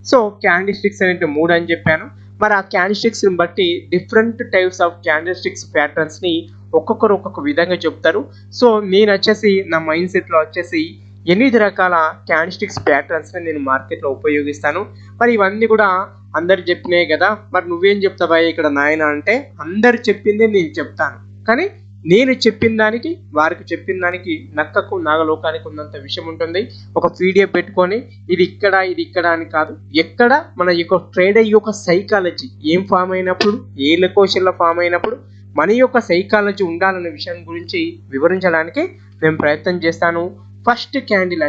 So candle sticks అనేది 3 అని చెప్పాను. మరి ఆ క్యాండిల్ స్టిక్స్ ని బట్టి different types of candle sticks patterns ని ఒక్కొక్కరు ఒక్కొక్క విధంగా చెప్తారు. సో నేను వచ్చేసి నా మైండ్ సెట్ లో వచ్చేసి 8 రకాల క్యాండిల్ స్టిక్స్ ప్యాటర్న్స్ ని నేను మార్కెట్ లో ఉపయోగిస్తాను. మరి ఇవన్నీ కూడా అందరు చెప్పినాయి కదా, మరి నువ్వేం చెప్తావా ఇక్కడ నాయన అంటే, అందరు చెప్పిందే నేను చెప్తాను, కానీ నేను చెప్పిన దానికి వారికి చెప్పిన దానికి నక్కకు నాగలోకానికి ఉన్నంత విషయం ఉంటుంది. ఒక పీడిఎఫ్ పెట్టుకొని ఇది ఇక్కడ అని కాదు, ఎక్కడ మన యొక్క ట్రేడర్ యొక్క సైకాలజీ ఏం ఫామ్ అయినప్పుడు, ఏ లొకేషన్లో ఫామ్ అయినప్పుడు మన యొక్క సైకాలజీ ఉండాలనే విషయం గురించి వివరించడానికి నేను ప్రయత్నం చేస్తాను. ఫస్ట్ క్యాండిల్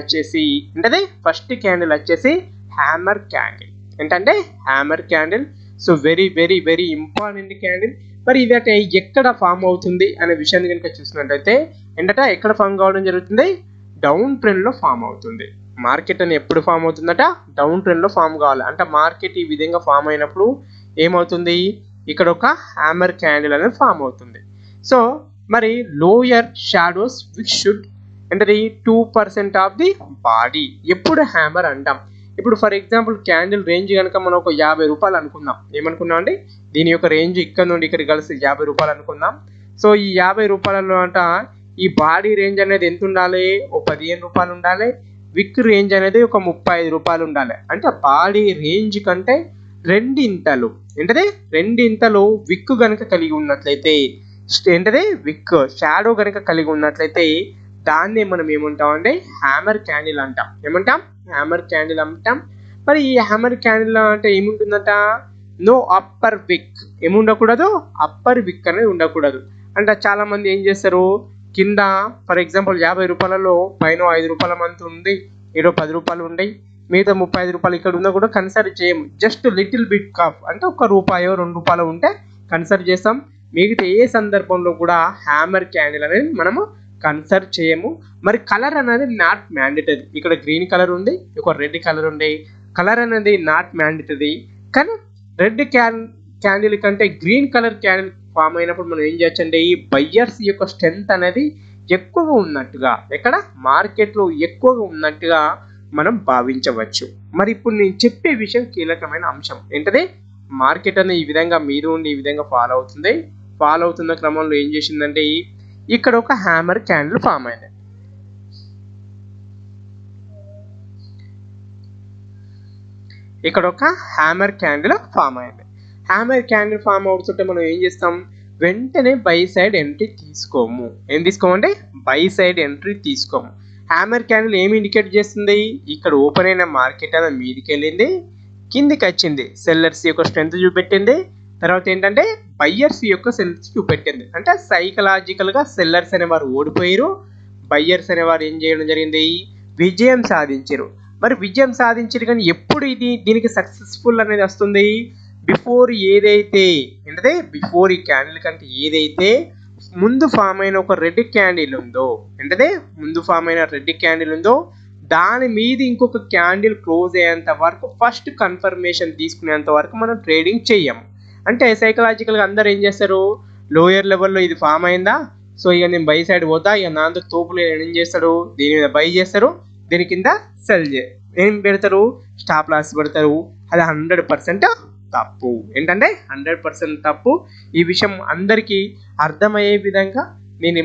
వచ్చేసి హ్యామర్ క్యాండిల్. ఏంటంటే hammer candle. So very very very important candle. మరి ఇది అంటే ఎక్కడ ఫామ్ అవుతుంది అనే విషయాన్ని కనుక చూసినట్లయితే ఏంటంటే ఎక్కడ ఫామ్ కావడం జరుగుతుంది, డౌన్ ట్రెండ్ లో ఫామ్ అవుతుంది. మార్కెట్ అని ఎప్పుడు ఫామ్ అవుతుందట, డౌన్ ట్రెండ్ లో ఫామ్ కావాలి. అంటే మార్కెట్ ఈ విధంగా ఫామ్ అయినప్పుడు ఏమవుతుంది, ఇక్కడ ఒక హ్యామర్ క్యాండిల్ అనేది ఫామ్ అవుతుంది. సో మరి లోయర్ షాడోస్ విచ్ షుడ్ అంటే 2% ఆఫ్ ది బాడీ ఎప్పుడు హ్యామర్ అంటాం. ఇప్పుడు ఫర్ ఎగ్జాంపుల్ క్యాండిల్ రేంజ్ కనుక మనం ఒక 50 రూపాయలు అనుకుందాం. ఏమనుకున్నాం అండి, దీని యొక్క రేంజ్ ఇక్కడ నుండి ఇక్కడ కలిసి 50 రూపాయలు అనుకుందాం. సో ఈ 50 రూపాయలలో అంట ఈ బాడీ రేంజ్ అనేది ఎంత ఉండాలి, ఓ 15 రూపాయలు ఉండాలి. విక్ రేంజ్ అనేది ఒక 35 రూపాయలు ఉండాలి. అంటే బాడీ రేంజ్ కంటే రెండింతలు విక్ కనుక కలిగి ఉన్నట్లయితే, ఏంటది విక్ షాడో కనుక కలిగి ఉన్నట్లయితే దాన్ని మనం ఏమంటామంటే హ్యామర్ క్యాండిల్ అంటాం. ఏమంటాం, హ్యామర్ క్యాండిల్ అంటాం. మరి ఈ హ్యామర్ క్యాండిల్ అంటే ఏముంటుందట, నో అప్పర్ విక్, ఏముండకూడదు, అప్పర్ విక్ అనేది ఉండకూడదు. అంటే చాలా మంది ఏం చేస్తారు, కింద ఫర్ ఎగ్జాంపుల్ 50 రూపాయలలో పైన 5 రూపాయల మంత్ ఉంది, ఏదో 10 రూపాయలు ఉన్నాయి, మిగతా 35 రూపాయలు ఇక్కడ ఉన్నా కూడా కన్సిడర్ చేయము. జస్ట్ లిటిల్ బిట్ కాఫ్ అంటే 1 రూపాయో 2 రూపాయలు ఉంటే కన్సిడర్ చేస్తాం. మిగతా ఏ సందర్భంలో కూడా హ్యామర్ క్యాండిల్ అనేది మనము కన్సిడర్ చేయము. మరి కలర్ అనేది నాట్ మ్యాండేటరీ. ఇక్కడ గ్రీన్ కలర్ ఉంది, ఒక రెడ్ కలర్ ఉంది. కలర్ అనేది నాట్ మ్యాండేటరీ, కానీ రెడ్ క్యాండిల్ కంటే గ్రీన్ కలర్ క్యాండిల్ ఫామ్ అయినప్పుడు మనం ఏం చేయొచ్చంటే ఈ బయ్యర్స్ యొక్క స్ట్రెంత్ అనేది ఎక్కువగా ఉన్నట్టుగా, ఎక్కడ మార్కెట్లో ఎక్కువగా ఉన్నట్టుగా మనం భావించవచ్చు. మరి ఇప్పుడు నేను చెప్పే విషయం కీలకమైన అంశం ఏంటది, మార్కెట్ అనేది ఈ విధంగా మీద ఉండి ఈ విధంగా ఫాలో అవుతున్న క్రమంలో ఏం చేసిందంటే ఇక్కడ ఒక హ్యామర్ క్యాండిల్ ఫామ్ అయింది. హ్యామర్ క్యాండిల్ ఫామ్ అవుతుంటే మనం ఏం చేస్తాం, వెంటనే బై సైడ్ ఎంట్రీ తీసుకోము. ఏం తీసుకోమంటే బై సైడ్ ఎంట్రీ తీసుకోము. హ్యామర్ క్యాండిల్ ఏమి ఇండికేట్ చేస్తుంది, ఇక్కడ ఓపెన్ అయిన మార్కెట్ అనేది మీదికి వెళ్ళింది, కిందికి వచ్చింది, సెల్లర్స్ యొక్క స్ట్రెంత్ చూపెట్టింది, తర్వాత ఏంటంటే బయ్యర్స్ యొక్క స్ట్రెంత్ చూపెట్టింది. అంటే సైకలాజికల్గా సెల్లర్స్ అనేవారు ఓడిపోయారు, బయ్యర్స్ అనేవారు ఏం చేయడం జరిగింది, విజయం సాధించారు. మరి విజయం సాధించారు, కానీ ఎప్పుడు దీనికి సక్సెస్ఫుల్ అనేది వస్తుంది, బిఫోర్ ఈ క్యాండిల్ కంటే ఏదైతే ముందు ఫామ్ అయిన ఒక రెడ్ క్యాండిల్ ఉందో దాని మీద ఇంకొక క్యాండిల్ క్లోజ్ అయ్యేంత వరకు, ఫస్ట్ కన్ఫర్మేషన్ తీసుకునేంత వరకు మనం ట్రేడింగ్ చెయ్యము. అంటే సైకలాజికల్గా అందరు ఏం చేస్తారు, లోయర్ లెవెల్లో ఇది ఫామ్ అయిందా, సో ఇక నేను బై సైడ్ పోతా, ఇక నాతో తోపులు ఏం చేస్తారు, దీని మీద బై చేస్తారు, దీని కింద సెల్ ఏం పెడతారు, స్టాప్ లాస్ పెడతారు. అది 100% తప్పు. ఏంటంటే 100% తప్పు. ఈ విషయం అందరికీ అర్థమయ్యే విధంగా నేను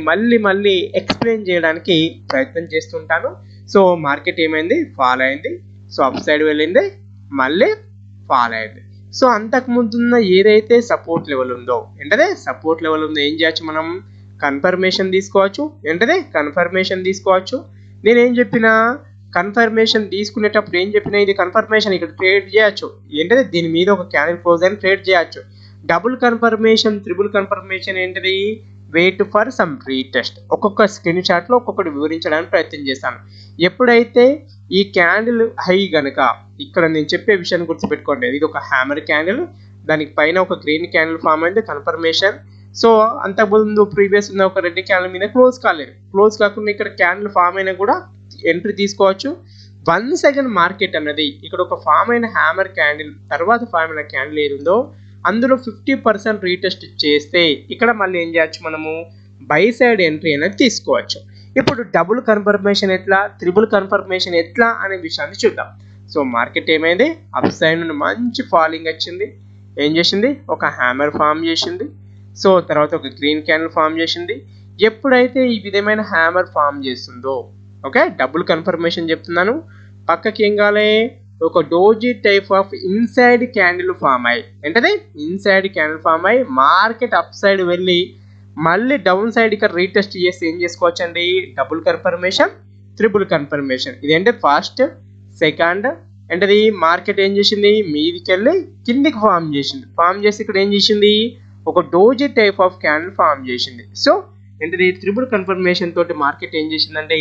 మళ్ళీ ఎక్స్ప్లెయిన్ చేయడానికి ప్రయత్నం చేస్తుంటాను. సో మార్కెట్ ఏమైంది, ఫాల్ అయింది, సో అప్ సైడ్ వెళ్ళింది, మళ్ళీ ఫాల్ అయింది. సో అంతకు ముందున్న ఏదైతే సపోర్ట్ లెవెల్ ఉందో ఏం చేయొచ్చు, మనం కన్ఫర్మేషన్ తీసుకోవచ్చు. నేనేం చెప్పినా, కన్ఫర్మేషన్ తీసుకునేటప్పుడు ఏం చెప్పినా, ఇది కన్ఫర్మేషన్ ఇక్కడ ట్రేడ్ చేయొచ్చు. ఏంటది, దీని మీద ఒక క్యాండిల్ క్లోజ్ అని ట్రేడ్ చేయొచ్చు. డబుల్ కన్ఫర్మేషన్, ట్రిపుల్ కన్ఫర్మేషన్ ఏంటిది, వెయిట్ ఫర్ సమ్ రీటెస్ట్. ఒక్కొక్క స్క్రీన్ షాట్లో ఒక్కొక్కటి వివరించడానికి ప్రయత్నం చేస్తాను. ఎప్పుడైతే ఈ క్యాండిల్ హై గనక, ఇక్కడ నేను చెప్పే విషయాన్ని గుర్తుపెట్టుకోండి, ఇది ఒక హ్యామర్ క్యాండిల్, దానికి పైన ఒక గ్రీన్ క్యాండిల్ ఫామ్ అయింది, కన్ఫర్మేషన్. సో అంతకుముందు ప్రీవియస్ ఉన్న ఒక రెడ్ క్యాండిల్ మీద క్లోజ్ కాకుండా ఇక్కడ క్యాండిల్ ఫామ్ అయినా కూడా ఎంట్రీ తీసుకోవచ్చు. వన్స్ అగైన్ మార్కెట్ అన్నది ఇక్కడ ఒక ఫామ్ అయిన హ్యామర్ క్యాండిల్ తర్వాత ఫామ్ అయిన క్యాండిల్ ఏది ఉందో అందులో 50% రీటెస్ట్ చేస్తే ఇక్కడ మళ్ళీ ఏం చేయొచ్చు, మనము బై సైడ్ ఎంట్రీ అనేది తీసుకోవచ్చు. ఇప్పుడు డబుల్ కన్ఫర్మేషన్ ఎట్లా, త్రిబుల్ కన్ఫర్మేషన్ ఎట్లా అనే విషయాన్ని చూద్దాం. సో మార్కెట్ ఏమైంది, అప్ సైడ్ నుండి మంచి ఫాలింగ్ వచ్చింది. ఏం చేసింది, ఒక హ్యామర్ ఫామ్ చేసింది. సో తర్వాత ఒక గ్రీన్ క్యాండిల్ ఫామ్ చేసింది. ఎప్పుడైతే ఈ విధమైన హ్యామర్ ఫామ్ చేస్తుందో, ఓకే, డబుల్ కన్ఫర్మేషన్ చెప్తున్నాను, పక్కకి ఏం కావాలి, ఒక doji type of inside candle form అయ్యి, ఏంటది ఇన్సైడ్ క్యాండిల్ ఫామ్ అయ్యి మార్కెట్ అప్ సైడ్ వెళ్ళి మళ్ళీ డౌన్ సైడ్ ఇక్కడ రీటెస్ట్ చేసి ఏం చేసుకోవచ్చు అండి, డబుల్ కన్ఫర్మేషన్, ట్రిపుల్ కన్ఫర్మేషన్. ఇదేంటి ఫస్ట్, సెకండ్, ఏంటది మార్కెట్ ఏం చేసింది, మీదికి వెళ్ళి కిందికి ఫామ్ చేసింది. ఫామ్ చేసి ఇక్కడ ఏం చేసింది, ఒక doji type of candle form చేసింది. సో ఏంటది ట్రిపుల్ కన్ఫర్మేషన్ తోటి మార్కెట్ ఏం చేసిందంటే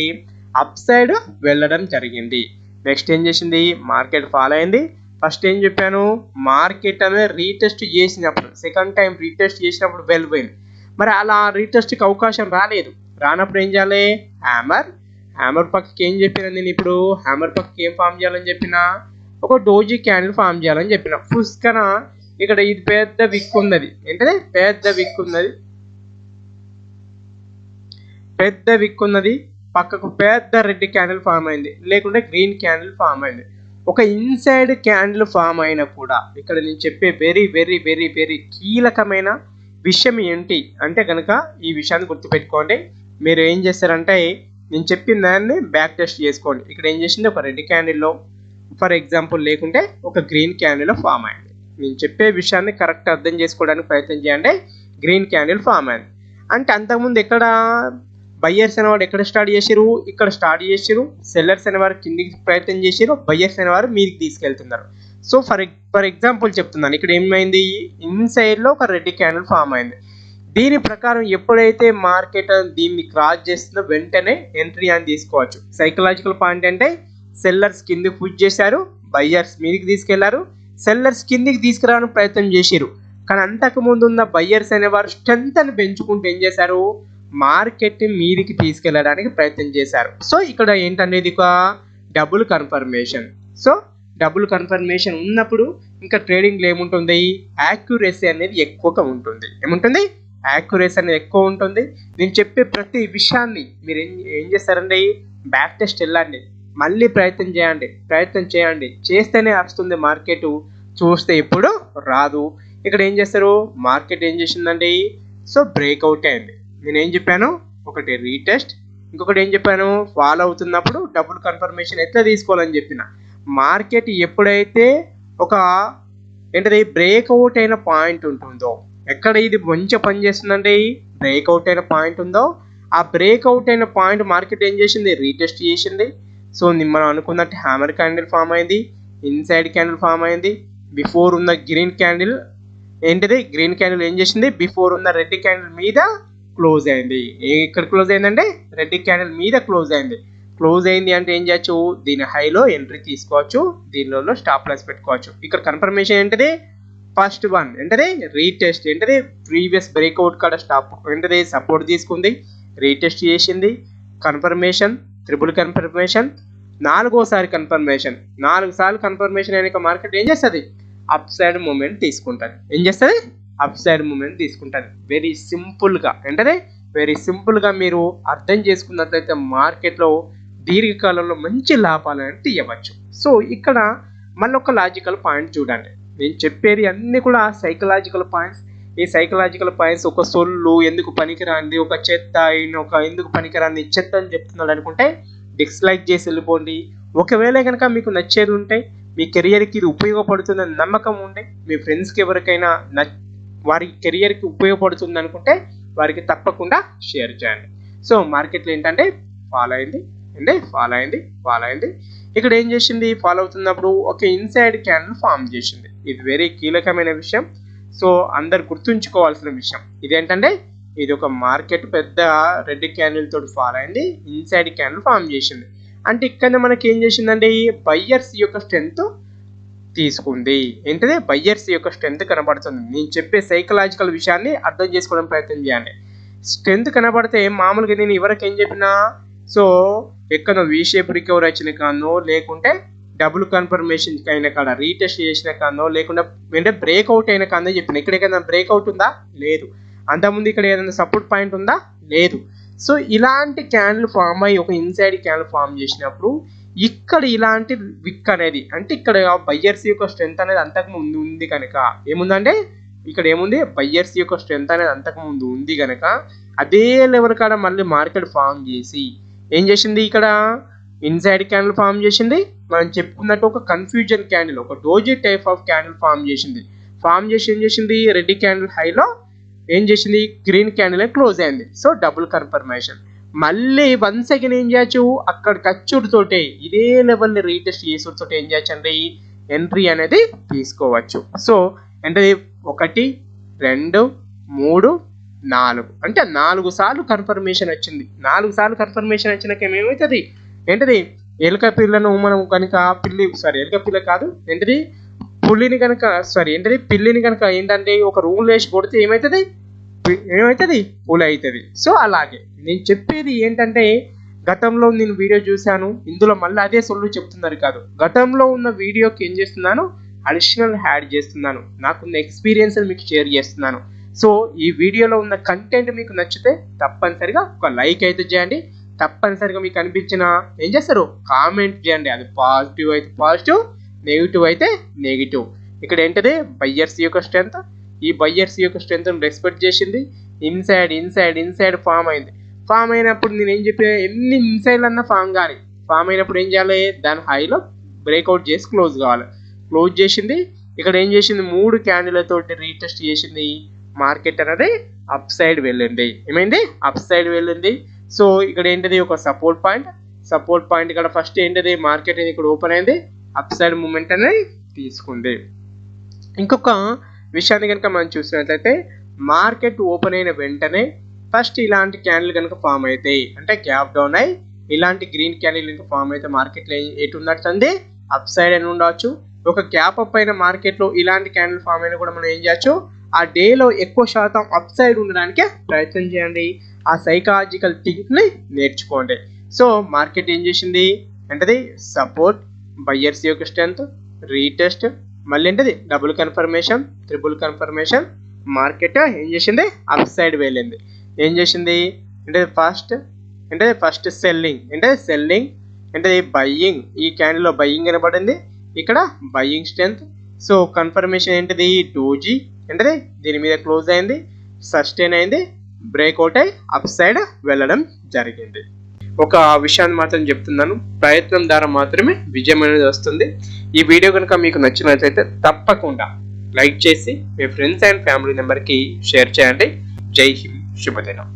అప్ సైడ్ వెళ్ళడం జరిగింది. నెక్స్ట్ ఏం చేసింది, మార్కెట్ ఫాల్ అయింది. ఫస్ట్ ఏం చెప్పాను, మార్కెట్ అనేది రీటెస్ట్ చేసినప్పుడు, సెకండ్ టైం రీటెస్ట్ చేసినప్పుడు వెళ్ళిపోయింది. మరి అలా రీటెస్ట్కి అవకాశం రాలేదు. రానప్పుడు ఏం చేయాలి, హ్యామర్ పక్కకి ఏం చెప్పినా నేను ఇప్పుడు, హ్యామర్ పక్కకి ఏం ఫామ్ చేయాలని చెప్పిన, ఒక డోజీ క్యాండిల్ ఫామ్ చేయాలని చెప్పిన. పుష్కన ఇక్కడ ఇది పెద్ద విక్ ఉన్నది, ఏంటది పెద్ద విక్ ఉన్నది, పక్కకు పెద్ద రెడ్ క్యాండిల్ ఫామ్ అయింది, లేకుంటే గ్రీన్ క్యాండిల్ ఫామ్ అయింది. ఒక ఇన్సైడ్ క్యాండిల్ ఫామ్ అయినా కూడా ఇక్కడ నేను చెప్పే వెరీ వెరీ వెరీ వెరీ కీలకమైన విషయం ఏంటి అంటే కనుక ఈ విషయాన్ని గుర్తుపెట్టుకోండి. మీరు ఏం చేస్తారంటే నేను చెప్పిన దాన్ని బ్యాక్ టెస్ట్ చేసుకోండి. ఇక్కడ ఏం చేసింది, ఒక రెడ్ క్యాండిల్లో ఫర్ ఎగ్జాంపుల్, లేకుంటే ఒక గ్రీన్ క్యాండిల్లో ఫామ్ అయింది. నేను చెప్పే విషయాన్ని కరెక్ట్ అర్థం చేసుకోవడానికి ప్రయత్నం చేయండి. గ్రీన్ క్యాండిల్ ఫామ్ అయింది అంటే అంతకుముందు ఎక్కడ బయ్యర్స్ అనేవాడు ఎక్కడ స్టార్ట్ చేసారు, ఇక్కడ స్టార్ట్ చేసారు. సెల్లర్స్ అనేవారు కిందికి ప్రయత్నం చేసారు, బయ్యర్స్ అనేవారు మీదికి తీసుకెళ్తున్నారు. సో ఫర్ ఎగ్జాంపుల్ చెప్తున్నాను, ఇక్కడ ఏమైంది, ఇన్సైడ్లో ఒక రెడ్ క్యాండిల్ ఫామ్ అయింది. దీని ప్రకారం ఎప్పుడైతే మార్కెట్ దీన్ని క్రాస్ చేస్తుందో వెంటనే ఎంట్రీ అని తీసుకోవచ్చు. సైకలాజికల్ పాయింట్ అంటే సెల్లర్స్ కిందికి పుష్ చేశారు, బయ్యర్స్ మీదికి తీసుకెళ్లారు. సెల్లర్స్ కిందికి తీసుకురావడానికి ప్రయత్నం చేశారు, కానీ అంతకు ముందు ఉన్న బయ్యర్స్ అనేవారు స్ట్రెంత్ అని పెంచుకుంటూ ఏం చేశారు, మార్కెట్ మీదికి తీసుకెళ్ళడానికి ప్రయత్నం చేశారు. సో ఇక్కడ ఏంటనేది ఒక double confirmation. So double confirmation ఉన్నప్పుడు ఇంకా ట్రేడింగ్లో ఏముంటుంది, యాక్యురసీ అనేది ఎక్కువగా ఉంటుంది. ఏముంటుంది, యాక్యురసీ అనేది ఎక్కువ ఉంటుంది. నేను చెప్పే ప్రతి విషయాన్ని మీరు ఏం చేస్తారండి, బ్యాక్ టెస్ట్ వెళ్ళండి, మళ్ళీ ప్రయత్నం చేయండి. చేస్తేనే వస్తుంది మార్కెట్, చూస్తే ఎప్పుడు రాదు. ఇక్కడ ఏం చేస్తారు, మార్కెట్ ఏం చేసిందండి, సో బ్రేక్అవుట్ అయింది. నేనేం చెప్పాను, ఒకటి రీటెస్ట్, ఇంకొకటి ఏం చెప్పాను, ఫాలో అవుతున్నప్పుడు డబుల్ కన్ఫర్మేషన్ ఎట్లా తీసుకోవాలని చెప్పిన. మార్కెట్ ఎప్పుడైతే ఒక ఏంటది బ్రేక్అవుట్ అయిన పాయింట్ ఉంటుందో, ఎక్కడ ఇది మంచిగా పనిచేస్తుందంటే బ్రేక్అవుట్ అయిన పాయింట్ ఉందో, ఆ బ్రేక్అవుట్ అయిన పాయింట్ మార్కెట్ ఏం చేసింది, రీటెస్ట్ చేసింది. సో మనం అనుకున్నట్టు హ్యామర్ క్యాండిల్ ఫామ్ అయింది, ఇన్సైడ్ క్యాండిల్ ఫామ్ అయింది. బిఫోర్ ఉన్న గ్రీన్ క్యాండిల్ ఏంటిది, గ్రీన్ క్యాండిల్ ఏం చేసింది, బిఫోర్ ఉన్న రెడ్ క్యాండిల్ మీద క్లోజ్ అయింది. ఇక్కడ క్లోజ్ అయిందంటే రెడ్ క్యాండిల్ మీద క్లోజ్ అయింది అంటే ఏం చేయొచ్చు, దీని హైలో ఎంట్రీ తీసుకోవచ్చు, దీనిలో స్టాప్ లాస్ పెట్టుకోవచ్చు. ఇక్కడ కన్ఫర్మేషన్ ఏంటిది, ఫస్ట్ వన్ ఏంటది రీటెస్ట్, ఏంటది ప్రీవియస్ బ్రేక్అవుట్ కాడ స్టాప్ ఏంటది సపోర్ట్ తీసుకుంది, రీటెస్ట్ చేసింది, కన్ఫర్మేషన్, ట్రిపుల్ కన్ఫర్మేషన్, నాలుగోసారి కన్ఫర్మేషన్. 4 సార్లు కన్ఫర్మేషన్ అయినాక మార్కెట్ ఏం చేస్తుంది, అప్ సైడ్ మూమెంట్ తీసుకుంటుంది. ఏం చేస్తుంది, అప్ సైడ్ మూమెంట్ తీసుకుంటుంది. వెరీ సింపుల్గా ఏంటది, వెరీ సింపుల్గా మీరు అర్థం చేసుకున్నట్లయితే మార్కెట్లో దీర్ఘకాలంలో మంచి లాభాలను తీయవచ్చు. సో ఇక్కడ మళ్ళీ ఒక లాజికల్ పాయింట్ చూడండి. నేను చెప్పేది అన్నీ కూడా సైకలాజికల్ పాయింట్స్. ఈ సైకలాజికల్ పాయింట్స్ ఒక సొల్లు, ఎందుకు పనికిరాంది, ఒక చెత్త, ఎందుకు పనికిరాంది చెత్త అని చెప్తున్నాడు అనుకుంటే డిస్లైక్ చేసి వెళ్ళిపోండి. ఒకవేళ కనుక మీకు నచ్చేది ఉంటే, మీ కెరియర్కి ఇది ఉపయోగపడుతుందని నమ్మకం ఉండే, మీ ఫ్రెండ్స్కి ఎవరికైనా వారి కెరియర్కి ఉపయోగపడుతుంది అనుకుంటే వారికి తప్పకుండా షేర్ చేయండి. సో మార్కెట్లో ఏంటంటే ఫాలో అయింది. ఇక్కడ ఏం చేసింది, ఫాలో అవుతున్నప్పుడు ఒక ఇన్సైడ్ క్యాండిల్ ఫామ్ చేసింది. ఇది వెరీ కీలకమైన విషయం. సో అందరు గుర్తుంచుకోవాల్సిన విషయం ఇదేంటంటే, ఇది ఒక మార్కెట్ పెద్ద రెడ్ క్యాండిల్ తోటి ఫాలో అయింది, ఇన్సైడ్ క్యాండిల్ ఫామ్ చేసింది. అంటే ఇక్కడ మనకి ఏం చేసిందంటే బయ్యర్స్ యొక్క స్ట్రెంత్ తీసుకుంది. ఏంటది, బయ్యర్స్ యొక్క స్ట్రెంత్ కనబడుతుంది. నేను చెప్పే సైకలాజికల్ విషయాన్ని అర్థం చేసుకోవడం ప్రయత్నం చేయండి. స్ట్రెంత్ కనబడితే మామూలుగా నేను ఎవరికి ఏం చెప్పినా, సో ఎక్కడ వీ షేప్ రికవర్ వచ్చిన కానో, లేకుంటే డబుల్ కన్ఫర్మేషన్ అయిన కాడ, రీటెస్ట్ చేసిన కానో, లేకుండా అంటే బ్రేక్అవుట్ అయిన కానో చెప్పిన. ఇక్కడ ఏదైనా బ్రేక్అవుట్ ఉందా, లేదు. అంతకుముందు ఇక్కడ ఏదైనా సపోర్ట్ పాయింట్ ఉందా, లేదు. సో ఇలాంటి క్యాండిల్ ఫామ్ అయ్యి ఒక ఇన్సైడ్ క్యాండిల్ ఫామ్ చేసినప్పుడు ఇక్కడ ఇలాంటి విక్ అనేది అంటే ఇక్కడ బయ్యర్స్ యొక్క స్ట్రెంత్ అనేది అంతకు ముందు ఉంది కనుక ఏముందంటే ఇక్కడ ఏముంది బయ్యర్స్ యొక్క స్ట్రెంత్ అనేది అంతకు ముందు ఉంది కనుక అదే లెవెల్ కాడ మళ్ళీ మార్కెట్ ఫామ్ చేసి ఏం చేసింది ఇక్కడ ఇన్సైడ్ క్యాండిల్ ఫామ్ చేసింది. మనం చెప్పుకున్నట్టు ఒక కన్ఫ్యూజన్ క్యాండిల్ ఒక doji type of candle form చేసి ఏం చేసింది రెడ్ క్యాండిల్ హైలో ఏం చేసింది గ్రీన్ క్యాండిల్ క్లోజ్ అయింది. So double confirmation. మళ్ళీ వన్స్ అగైన్ ఏం చేయొచ్చు అక్కడ కచ్చుడితోటే ఇదే లెవెల్ని రీటెస్ట్ చేసుడితోటి ఏం చేయొచ్చు అండి ఎంట్రీ అనేది తీసుకోవచ్చు. సో అంటే 1 2 3 4 అంటే 4 సార్లు కన్ఫర్మేషన్ వచ్చింది. 4 సార్లు కన్ఫర్మేషన్ వచ్చినాక ఏమవుతుంది ఏంటది ఎలుక పిల్లను మనం కనుక ఎలుక పిల్ల కాదు ఏంటది పులిని కనుక పిల్లిని కనుక ఏంటంటే ఒక రూల్ వేసి కొడితే ఏమవుతుంది పులి అవుతుంది. సో అలాగే నేను చెప్పేది ఏంటంటే గతంలో నేను వీడియో చూశాను ఇందులో మళ్ళీ అదే సొల్లు చెప్తున్నారు కాదు, గతంలో ఉన్న వీడియోకి ఏం చేస్తున్నాను అడిషనల్ యాడ్ చేస్తున్నాను, నాకున్న ఎక్స్పీరియన్స్ మీకు షేర్ చేస్తున్నాను. సో ఈ వీడియోలో ఉన్న కంటెంట్ మీకు నచ్చితే తప్పనిసరిగా ఒక లైక్ అయితే చేయండి, తప్పనిసరిగా మీకు అనిపించిన ఏం చేస్తారు కామెంట్ చేయండి. అది పాజిటివ్ అయితే పాజిటివ్, నెగిటివ్ అయితే నెగిటివ్. ఇక్కడ ఏంటది బయ్యర్స్ యొక్క స్ట్రెంత్, ఈ బయ్యర్స్ యొక్క స్ట్రెంత్ని రెస్పెక్ట్ చేసింది. ఇన్సైడ్ ఫామ్ అయింది. ఫామ్ అయినప్పుడు నేను ఏం చెప్పిన ఎన్ని ఇన్సైడ్ అన్నా ఫామ్ అయినప్పుడు ఏం చేయాలి దాని హైలో బ్రేక్అవుట్ చేసి క్లోజ్ కావాలి. క్లోజ్ చేసింది. ఇక్కడ ఏం చేసింది 3 క్యాండిల్లతోటి రీటెస్ట్ చేసింది. మార్కెట్ అనేది అప్ సైడ్ వెళ్ళింది. ఏమైంది అప్ సైడ్ వెళ్ళింది. సో ఇక్కడ ఏంటిది ఒక సపోర్ట్ పాయింట్ ఇక్కడ ఫస్ట్ ఏంటిది మార్కెట్ అనేది ఇక్కడ ఓపెన్ అయింది, అప్ సైడ్ మూమెంట్ అనేది తీసుకుంది. ఇంకొక విషయాన్ని కనుక మనం చూసినట్లయితే మార్కెట్ ఓపెన్ అయిన వెంటనే ఫస్ట్ ఇలాంటి క్యాండిల్ కనుక ఫామ్ అవుతాయి అంటే గ్యాప్ డౌన్ అయ్యి ఇలాంటి గ్రీన్ క్యాండిల్ కనుక ఫామ్ అయితే మార్కెట్లో ఎటు ఉన్నట్టుంది అప్ సైడ్ అని ఉండవచ్చు. ఒక గ్యాప్ అప్ అయిన మార్కెట్లో ఇలాంటి క్యాండిల్ ఫామ్ అయినా కూడా మనం ఏం చేయొచ్చు ఆ డేలో ఎక్కువ శాతం అప్ సైడ్ ఉండడానికి ప్రయత్నం చేయండి. ఆ సైకలాజికల్ థింక్ని నేర్చుకోండి. సో మార్కెట్ ఏం చేసింది అంటే సపోర్ట్ బయ్యర్స్ యొక్క స్ట్రెంత్ రీటెస్ట్ మళ్ళీ ఏంటది double confirmation triple confirmation market ఏం చేసింది అప్ సైడ్ వెళ్ళింది. ఏం చేసింది అంటే ఫస్ట్ సెల్లింగ్ అంటే బయ్యింగ్, ఈ క్యాండిల్లో బయ్యింగ్ కనబడింది, ఇక్కడ బయ్యింగ్ స్ట్రెంత్. సో కన్ఫర్మేషన్ ఏంటిది డోజీ అంటే దీని మీద క్లోజ్ అయింది, సస్టైన్ అయింది, బ్రేక్అవుట్ అయి అప్ సైడ్ వెళ్ళడం జరిగింది. ఒక విషయాన్ని మాత్రం చెప్తున్నాను, ప్రయత్నం ద్వారా మాత్రమే విజయం అనేది వస్తుంది. ఈ వీడియో కనుక మీకు నచ్చినట్లయితే తప్పకుండా లైక్ చేసి మీ ఫ్రెండ్స్ అండ్ ఫ్యామిలీ మెంబర్కి షేర్ చేయండి. జై హింద్, శుభదినం.